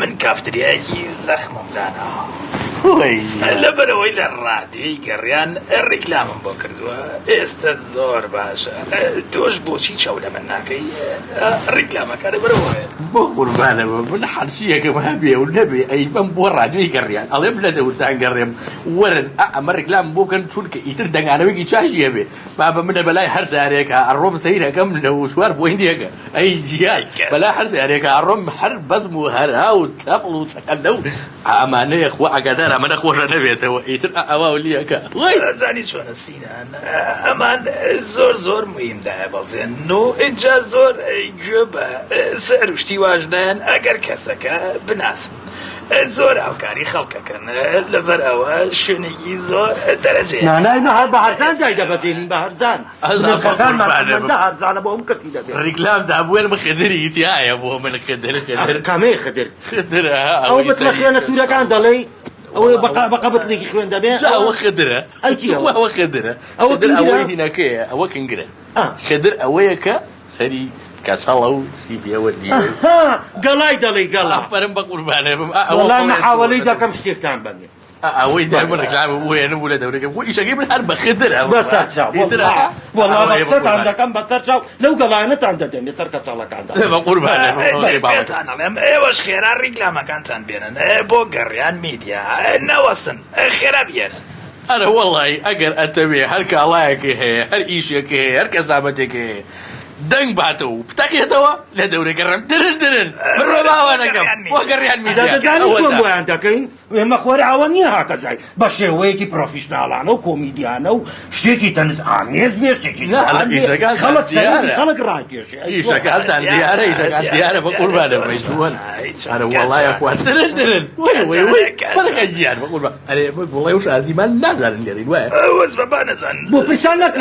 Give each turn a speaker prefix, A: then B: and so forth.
A: من کافتریایەکی زەخمم داناوە لەبەرەوەی لە ڕادیۆی گەڕیان ڕیکلامم بۆ کردووە ئێستا زۆر باشە تۆش بۆچی چاو لە من ناکەی ڕیکلامەکە لەبەرەوەیە
B: بۆ قوربانەوە من حەرچیەکەم هەبێ و نەبێ ئەی بەم بۆ ڕادیۆی گەڕیان ئەڵێم لە دەورتان گەڕێم وەرن ئەمە ڕیکلام بۆ بکەن چونکە ئیتر دەنگانەوەیکی چاشی هەبێ بابە منە بەلای هەر زارێکە ئەڕۆم سەیرەکەم لە وشوار بۆ هیندێکە ئەی گیای بەلای هەر زارێکە ئەڕۆم هەر بەزم و هەرها و تەپڵ و چەقەلە و ئەمانەیە خوا ئەگەدار ئەمە نەخۆشە نەبێتەوە ئیتر ئەوا لیەکە
A: زانی چۆنە سینان ئەمان زۆر مویمدایە بەڵزێن و اینجا زۆر گوێ بە سەر شتی واژدایان ئەگەر کەسەکە بناسن زۆر هاوکاری خەڵکەکەن لەبەر ئەوە شوێنێکی زۆر دەرەجێ
C: نانای هەر بە هەرزان جای دەبەزێنین بە هەرزان هەرزانە بۆ ئەم کەسی دەبێت
B: ڕیکلام دابوێن خدری تایە بۆ من خدر
C: کامەی خدر ئەو بت لە خوێنە سوورەکان دەڵێ ئەوەی بەقە بتڵێکی خوێن دەبێت
B: ئەوە خدرە ئەوە خدرە ئەوەی هینەکەیە ئەوە کنگرە خدر ئەوەیە کە سەری کەسەڵە و سیبیەوە
C: گەڵای دەڵێ گەڵا
B: فەرم بە قوربانێ بم
C: وەڵام محاوەلەی دەکەم شتێکتان بەنێ
B: ئەوەی دایمە ڕیکلام وێنە بوو لە دەورەکەم بۆ ئیشەکەی من هەر بە خدرە
C: بەسەر چاو وەڵا بەسەرتان دەکەم بەسەر چاو لەو گەڵانەتان دەدەمێت سەر کەچەڵەکاندا
B: بە قوربانێ
A: پێتان ئەڵێم ئێوەش خێرا ڕیکلامەکانتان بێنن بۆ گەڕیان میدیا نەوەسن خێرا بێنن
B: ئەرە وەڵی ئەگەر ئەتەوێ هەر کاڵایەکی هەیە هەر ئیشێکی هەیە هەر کەسابەتێکی هەیە دەنگ باتەوە و بتەقێتەوە لە دەورەگەڕم درن من ڕۆباوانەکەم بۆ گەڕیان میدیا
C: دەزانین چۆن بۆیان دەکەین ئێمە خۆر ئەوە نییە هاکەزای بە شێوەیەکی پرۆفیشناڵانە و کۆمیدیانە و شتێکی تەنس ئامێز بێ شتێکی خەڵک ڕاکێشێ
B: ئیشەکانتان دیارە ئیشەکان دیارە بە قوربانەوەی جووەن ئەرە وەڵایە خوان درن بەڵەکە گیان بە قوربان ئەرێ بڵێ وش ئازیمان نازانن لێرین وایە
A: وەز بە با نەزانن
C: بۆ پێسان نەکە